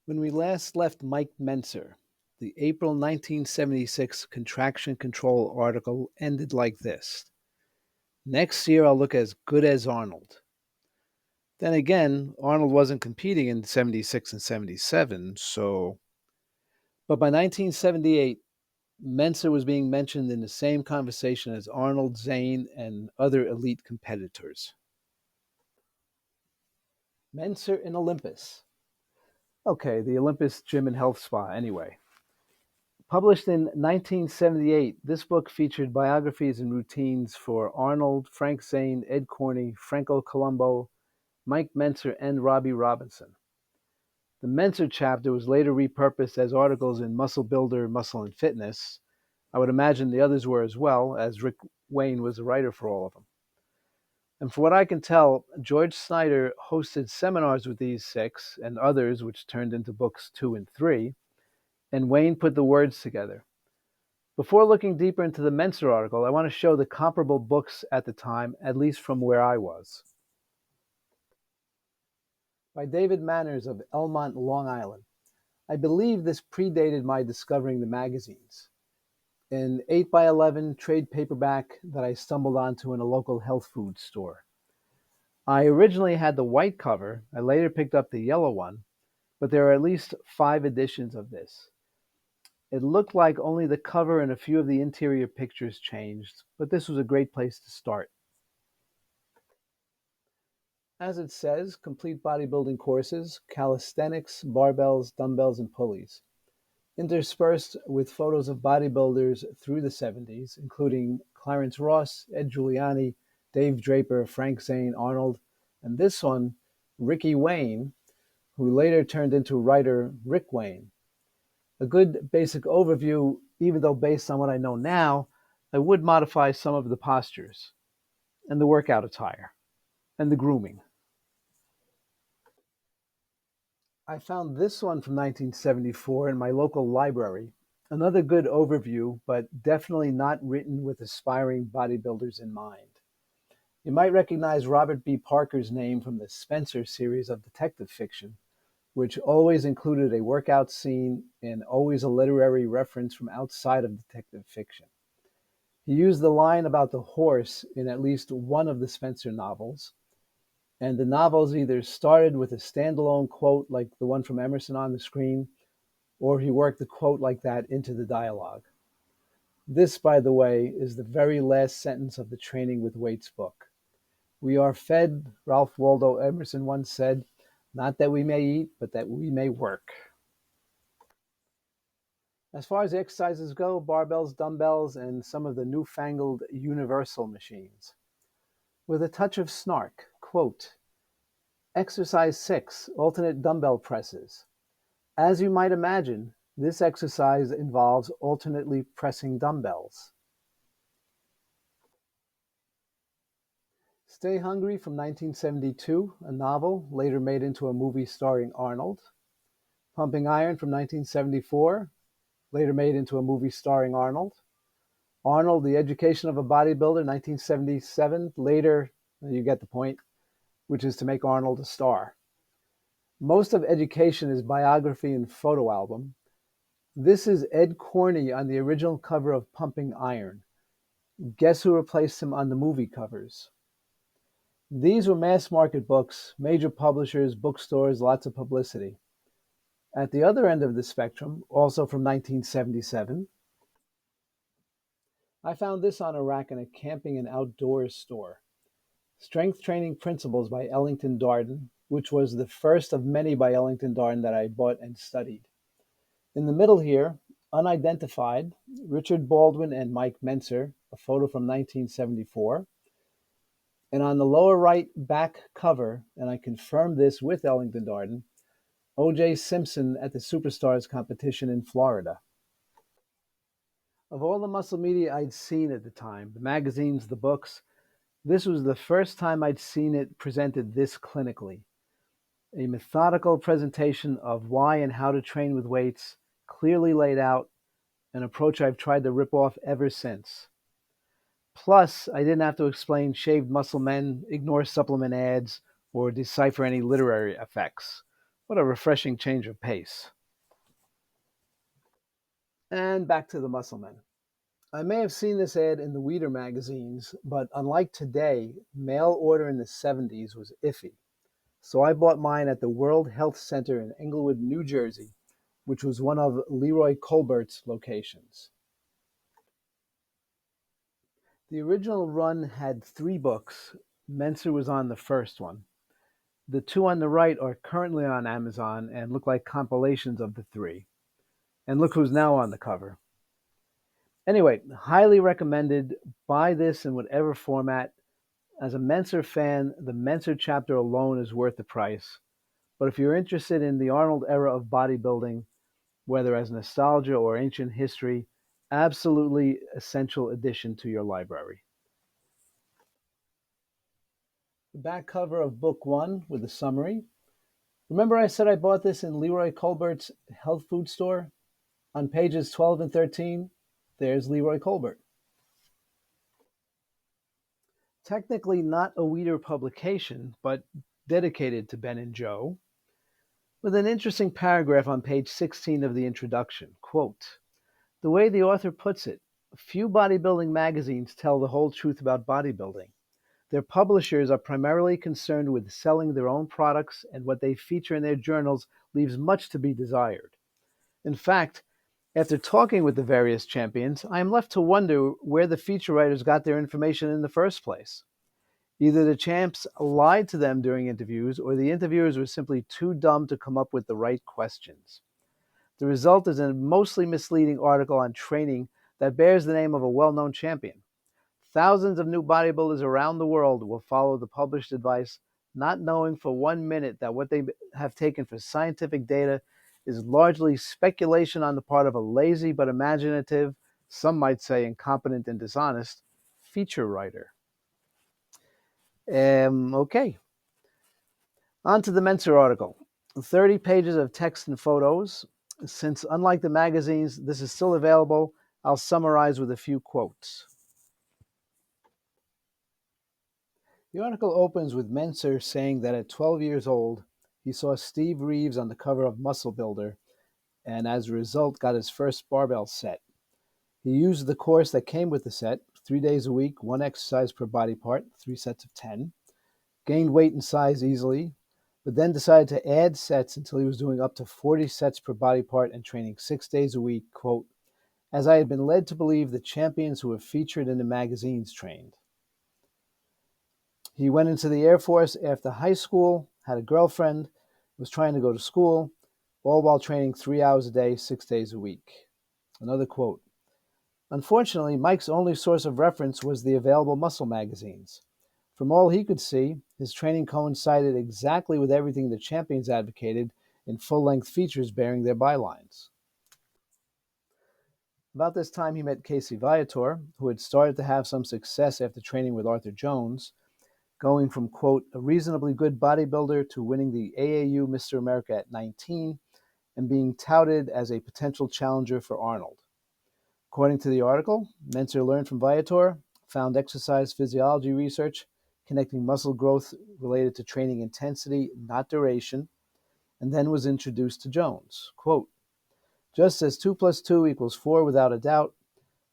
When we last left Mike Mentzer, the April 1976 contraction control article ended like this: "Next year I'll look as good as Arnold." Then again, Arnold wasn't competing in 76 and 77, so. But by 1978, Mentzer was being mentioned in the same conversation as Arnold, Zane, and other elite competitors. Mentzer in Olympus. Okay, the Olympus Gym and Health Spa, anyway. Published in 1978, this book featured biographies and routines for Arnold, Frank Zane, Ed Corney, Franco Colombo, Mike Mentzer, and Robbie Robinson. The Mentzer chapter was later repurposed as articles in Muscle Builder, Muscle and Fitness. I would imagine the others were as well, as Rick Wayne was the writer for all of them. And for what I can tell, George Snyder hosted seminars with these six and others, which turned into books 2 and 3, and Wayne put the words together. Before looking deeper into the Mentzer article, I want to show the comparable books at the time, at least from where I was. By David Manners of Elmont, Long Island. I believe this predated my discovering the magazines. An 8 by 11 trade paperback that I stumbled onto in a local health food store. I originally had the white cover. I later picked up the yellow one, but there are at least 5 editions of this. It looked like only the cover and a few of the interior pictures changed, but this was a great place to start. As it says, complete bodybuilding courses, calisthenics, barbells, dumbbells, and pulleys, interspersed with photos of bodybuilders through the 70s, including Clarence Ross, Ed Giuliani, Dave Draper, Frank Zane, Arnold, and this one, Ricky Wayne, who later turned into writer Rick Wayne. A good basic overview, even though based on what I know now, I would modify some of the postures, and the workout attire, and the grooming. I found this one from 1974 in my local library. Another good overview, but definitely not written with aspiring bodybuilders in mind. You might recognize Robert B. Parker's name from the Spencer series of detective fiction, which always included a workout scene and always a literary reference from outside of detective fiction. He used the line about the horse in at least one of the Spencer novels, and the novels either started with a standalone quote like the one from Emerson on the screen, or he worked a quote like that into the dialogue. This, by the way, is the very last sentence of the Training with Weights book. "We are fed," Ralph Waldo Emerson once said, "not that we may eat, but that we may work." As far as the exercises go, barbells, dumbbells, and some of the newfangled universal machines. With a touch of snark, quote, "Exercise 6, alternate dumbbell presses. As you might imagine, this exercise involves alternately pressing dumbbells." Stay Hungry from 1972, a novel later made into a movie starring Arnold. Pumping Iron from 1974, later made into a movie starring Arnold. Arnold, The Education of a Bodybuilder, 1977, later, you get the point, which is to make Arnold a star. Most of Education is biography and photo album. This is Ed Corney on the original cover of Pumping Iron. Guess who replaced him on the movie covers? These were mass market books, major publishers, bookstores, lots of publicity. At the other end of the spectrum, also from 1977, I found this on a rack in a camping and outdoors store. Strength Training Principles by Ellington Darden, which was the first of many by Ellington Darden that I bought and studied. In the middle here, unidentified, Richard Baldwin and Mike Mentzer, a photo from 1974. And on the lower right back cover, and I confirmed this with Ellington Darden, O.J. Simpson at the Superstars competition in Florida. Of all the muscle media I'd seen at the time, the magazines, the books, this was the first time I'd seen it presented this clinically. A methodical presentation of why and how to train with weights, clearly laid out, an approach I've tried to rip off ever since. Plus, I didn't have to explain shaved muscle men, ignore supplement ads, or decipher any literary effects. What a refreshing change of pace. And back to the Musclemen. I may have seen this ad in the Weeder magazines, but unlike today, mail order in the 70s was iffy. So I bought mine at the World Health Center in Englewood, New Jersey, which was one of Leroy Colbert's locations. The original run had 3 books. Mentzer was on the first one. The 2 on the right are currently on Amazon and look like compilations of the 3. And look who's now on the cover. Anyway, highly recommended. Buy this in whatever format. As a Mentzer fan, the Mentzer chapter alone is worth the price. But if you're interested in the Arnold era of bodybuilding, whether as nostalgia or ancient history, absolutely essential addition to your library. The back cover of book 1 with a summary. Remember I said I bought this in Leroy Colbert's health food store? On pages 12 and 13, there's Leroy Colbert. Technically not a Weeder publication, but dedicated to Ben and Joe, with an interesting paragraph on page 16 of the introduction. Quote, "The way the author puts it, few bodybuilding magazines tell the whole truth about bodybuilding. Their publishers are primarily concerned with selling their own products, and what they feature in their journals leaves much to be desired. In fact, after talking with the various champions, I am left to wonder where the feature writers got their information in the first place. Either the champs lied to them during interviews, or the interviewers were simply too dumb to come up with the right questions. The result is a mostly misleading article on training that bears the name of a well-known champion. Thousands of new bodybuilders around the world will follow the published advice, not knowing for 1 minute that what they have taken for scientific data is largely speculation on the part of a lazy but imaginative, some might say incompetent and dishonest, feature writer." Okay, on to the Mentzer article. 30 pages of text and photos. Since, unlike the magazines, this is still available, I'll summarize with a few quotes. The article opens with Mentzer saying that at 12 years old, he saw Steve Reeves on the cover of Muscle Builder, and as a result got his first barbell set. He used the course that came with the set, 3 days a week, 1 exercise per body part, 3 sets of 10, gained weight and size easily, but then decided to add sets until he was doing up to 40 sets per body part and training 6 days a week, quote, "as I had been led to believe the champions who were featured in the magazines trained." He went into the Air Force after high school, had a girlfriend, was trying to go to school, all while training 3 hours a day, 6 days a week. Another quote, "Unfortunately, Mike's only source of reference was the available muscle magazines. From all he could see, his training coincided exactly with everything the champions advocated in full-length features bearing their bylines." About this time, he met Casey Viator, who had started to have some success after training with Arthur Jones, going from, quote, "a reasonably good bodybuilder to winning the AAU Mr. America at 19 and being touted as a potential challenger for Arnold." According to the article, Mentzer learned from Viator, found exercise physiology research connecting muscle growth related to training intensity, not duration, and then was introduced to Jones. Quote, "Just as 2 plus 2 equals 4 without a doubt,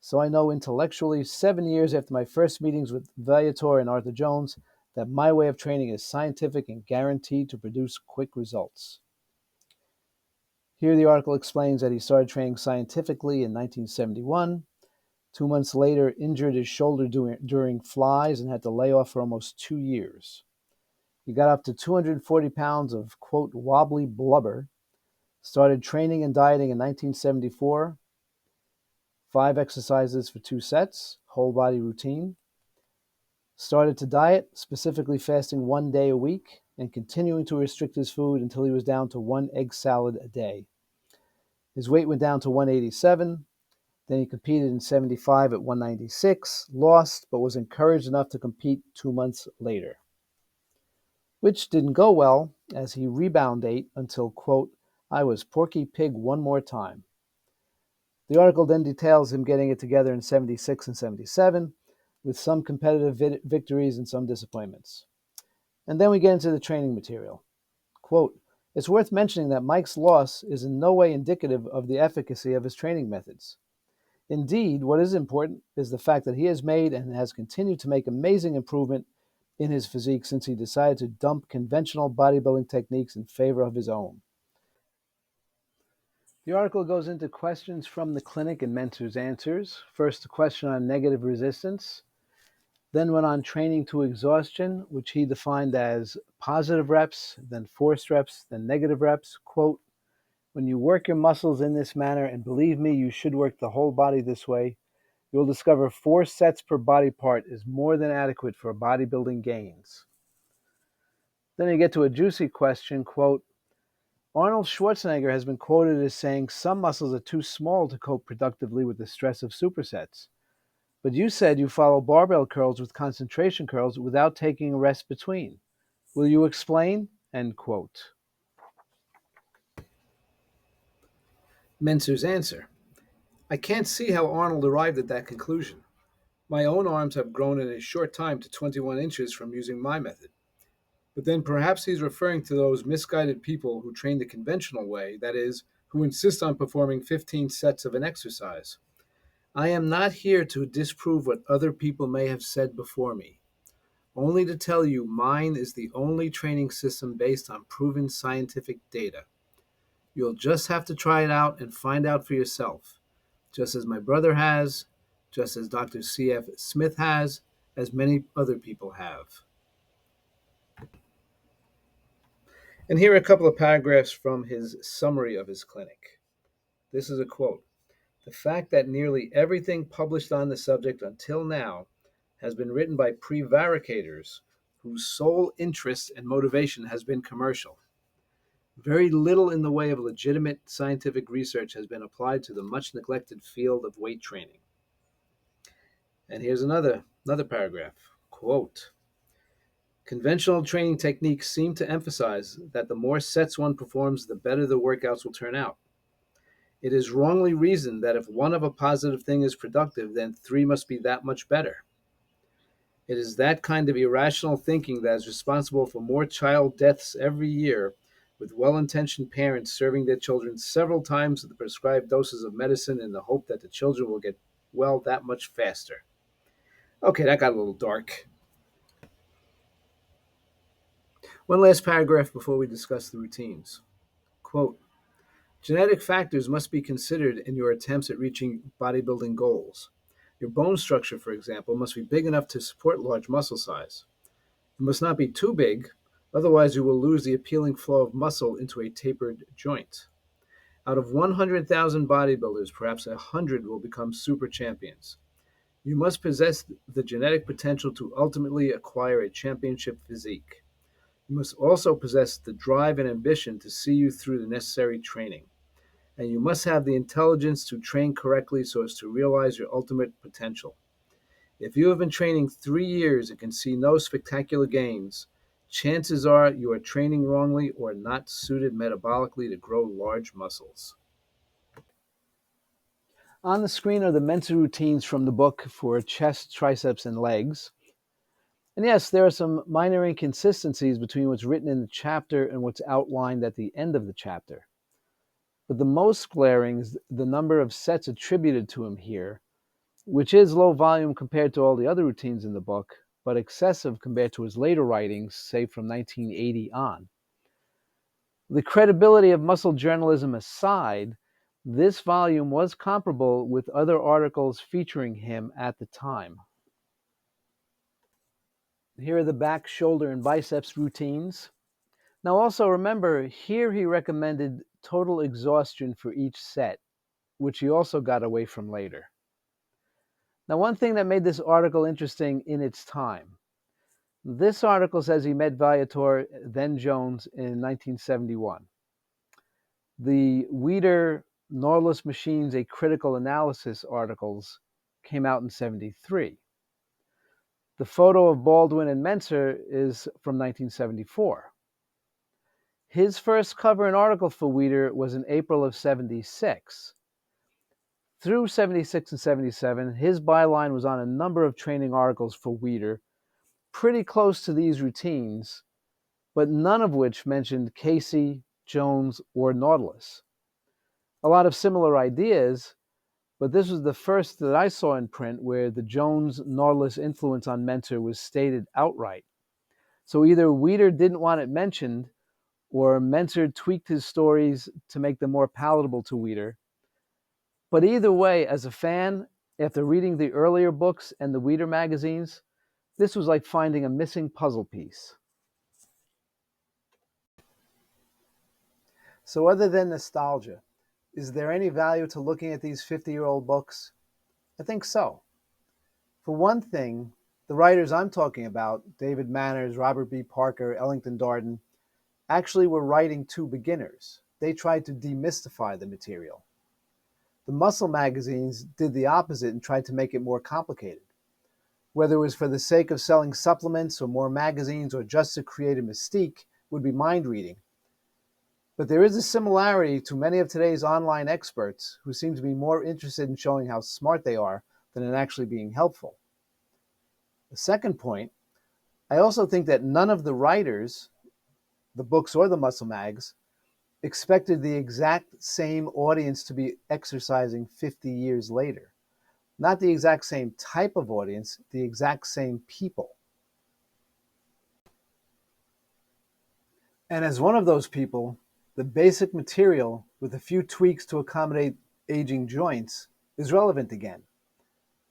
so I know intellectually 7 years after my first meetings with Viator and Arthur Jones that my way of training is scientific and guaranteed to produce quick results." Here the article explains that he started training scientifically in 1971. 2 months later, injured his shoulder during flies and had to lay off for almost 2 years. He got up to 240 pounds of, quote, "wobbly blubber," started training and dieting in 1974, 5 exercises for 2 sets, whole body routine, started to diet, specifically fasting 1 day a week and continuing to restrict his food until he was down to 1 egg salad a day. His weight went down to 187. Then he competed in 75 at 196, lost, but was encouraged enough to compete 2 months later, which didn't go well as he rebound ate until, quote, "I was Porky Pig one more time." The article then details him getting it together in 76 and 77, with some competitive victories and some disappointments. And then we get into the training material. Quote, It's worth mentioning that Mike's loss is in no way indicative of the efficacy of his training methods. Indeed, what is important is the fact that he has made and has continued to make amazing improvement in his physique since he decided to dump conventional bodybuilding techniques in favor of his own. The article goes into questions from the clinic and Mentzer's answers. First, a question on negative resistance, then went on training to exhaustion, which he defined as positive reps, then forced reps, then negative reps. Quote, when you work your muscles in this manner, and believe me, you should work the whole body this way, you'll discover 4 sets per body part is more than adequate for bodybuilding gains. Then you get to a juicy question, quote, Arnold Schwarzenegger has been quoted as saying some muscles are too small to cope productively with the stress of supersets. But you said you follow barbell curls with concentration curls without taking a rest between. Will you explain? End quote. Mentzer's answer. I can't see how Arnold arrived at that conclusion. My own arms have grown in a short time to 21 inches from using my method. But then perhaps he's referring to those misguided people who train the conventional way, that is, who insist on performing 15 sets of an exercise. I am not here to disprove what other people may have said before me, only to tell you mine is the only training system based on proven scientific data. You'll just have to try it out and find out for yourself, just as my brother has, just as Dr. C.F. Smith has, as many other people have. And here are a couple of paragraphs from his summary of his clinic. This is a quote. The fact that nearly everything published on the subject until now has been written by prevaricators whose sole interest and motivation has been commercial. Very little in the way of legitimate scientific research has been applied to the much neglected field of weight training. And here's another paragraph. Quote, conventional training techniques seem to emphasize that the more sets one performs, the better the workouts will turn out. It is wrongly reasoned that if one of a positive thing is productive, then 3 must be that much better. It is that kind of irrational thinking that is responsible for more child deaths every year, with well-intentioned parents serving their children several times the prescribed doses of medicine in the hope that the children will get well that much faster. Okay, that got a little dark. One last paragraph before we discuss the routines. Quote, genetic factors must be considered in your attempts at reaching bodybuilding goals. Your bone structure, for example, must be big enough to support large muscle size. It must not be too big, otherwise you will lose the appealing flow of muscle into a tapered joint. Out of 100,000 bodybuilders, perhaps 100 will become super champions. You must possess the genetic potential to ultimately acquire a championship physique. You must also possess the drive and ambition to see you through the necessary training. And you must have the intelligence to train correctly so as to realize your ultimate potential. If you have been training 3 years and can see no spectacular gains, chances are you are training wrongly or not suited metabolically to grow large muscles. On the screen are the Mentzer routines from the book for chest, triceps, and legs. And yes, there are some minor inconsistencies between what's written in the chapter and what's outlined at the end of the chapter. But the most glaring is the number of sets attributed to him here, which is low volume compared to all the other routines in the book, but excessive compared to his later writings, say from 1980 on. The credibility of muscle journalism aside, this volume was comparable with other articles featuring him at the time. Here are the back, shoulder, and biceps routines. Now also remember, here he recommended total exhaustion for each set, which he also got away from later. Now, one thing that made this article interesting in its time. This article says he met Viator, then Jones, in 1971. The Weider Norless Machines, A Critical Analysis articles came out in 73. The photo of Baldwin and Mentzer is from 1974. His first cover and article for Weider was in April of 76. Through 76 and 77, his byline was on a number of training articles for Weider, pretty close to these routines, but none of which mentioned Casey, Jones, or Nautilus. A lot of similar ideas, but this was the first that I saw in print where the Jones-Nautilus influence on Mentzer was stated outright. So either Weider didn't want it mentioned, or Mentzer tweaked his stories to make them more palatable to Weider. But either way, as a fan, after reading the earlier books and the Weider magazines, this was like finding a missing puzzle piece. So other than nostalgia, is there any value to looking at these 50-year-old books? I think so. For one thing, the writers I'm talking about, David Manners, Robert B. Parker, Ellington Darden, actually were writing to beginners. They tried to demystify the material. The muscle magazines did the opposite and tried to make it more complicated. Whether it was for the sake of selling supplements or more magazines or just to create a mystique would be mind-reading. But there is a similarity to many of today's online experts who seem to be more interested in showing how smart they are than in actually being helpful. The second point, I also think that none of the writers, the books or the muscle mags, expected the exact same audience to be exercising 50 years later. Not the exact same type of audience, the exact same people. And as one of those people, the basic material with a few tweaks to accommodate aging joints is relevant again.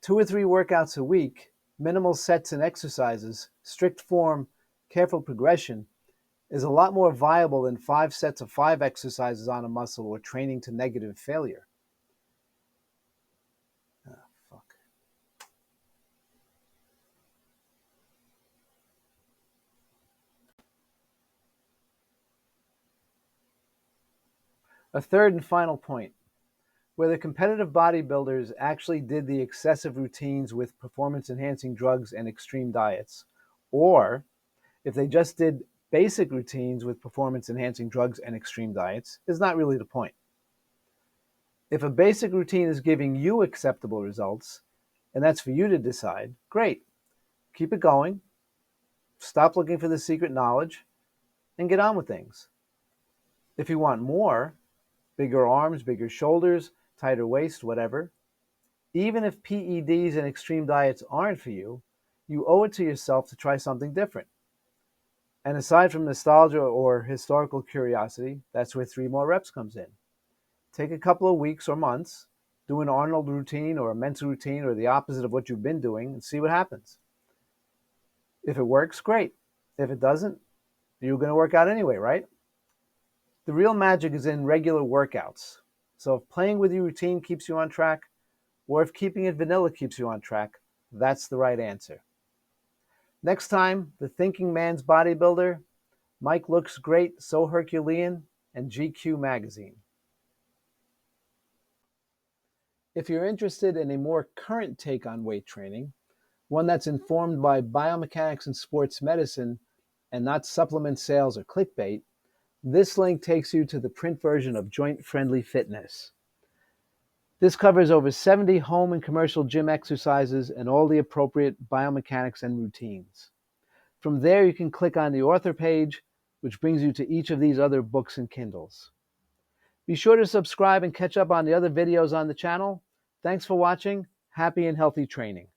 2 or 3 workouts a week, minimal sets and exercises, strict form, careful progression is a lot more viable than 5 sets of 5 exercises on a muscle or training to negative failure. A third and final point, whether competitive bodybuilders actually did the excessive routines with performance-enhancing drugs and extreme diets, or if they just did basic routines with performance-enhancing drugs and extreme diets, is not really the point. If a basic routine is giving you acceptable results, and that's for you to decide, great. Keep it going, stop looking for the secret knowledge, and get on with things. If you want more, bigger arms, bigger shoulders, tighter waist, whatever, even if PEDs and extreme diets aren't for you, you owe it to yourself to try something different. And aside from nostalgia or historical curiosity, that's where 3 more reps comes in. Take a couple of weeks or months, do an Arnold routine or a Mentzer routine or the opposite of what you've been doing and see what happens. If it works, great. If it doesn't, you're going to work out anyway, right? The real magic is in regular workouts. So if playing with your routine keeps you on track, or if keeping it vanilla keeps you on track, that's the right answer. Next time, the Thinking Man's Bodybuilder, Mike Looks Great, So Herculean, and GQ Magazine. If you're interested in a more current take on weight training, one that's informed by biomechanics and sports medicine and not supplement sales or clickbait, this link takes you to the print version of Joint Friendly Fitness. This covers over 70 home and commercial gym exercises and all the appropriate biomechanics and routines. From there, you can click on the author page, which brings you to each of these other books and Kindles. Be sure to subscribe and catch up on the other videos on the channel. Thanks for watching. Happy and healthy training.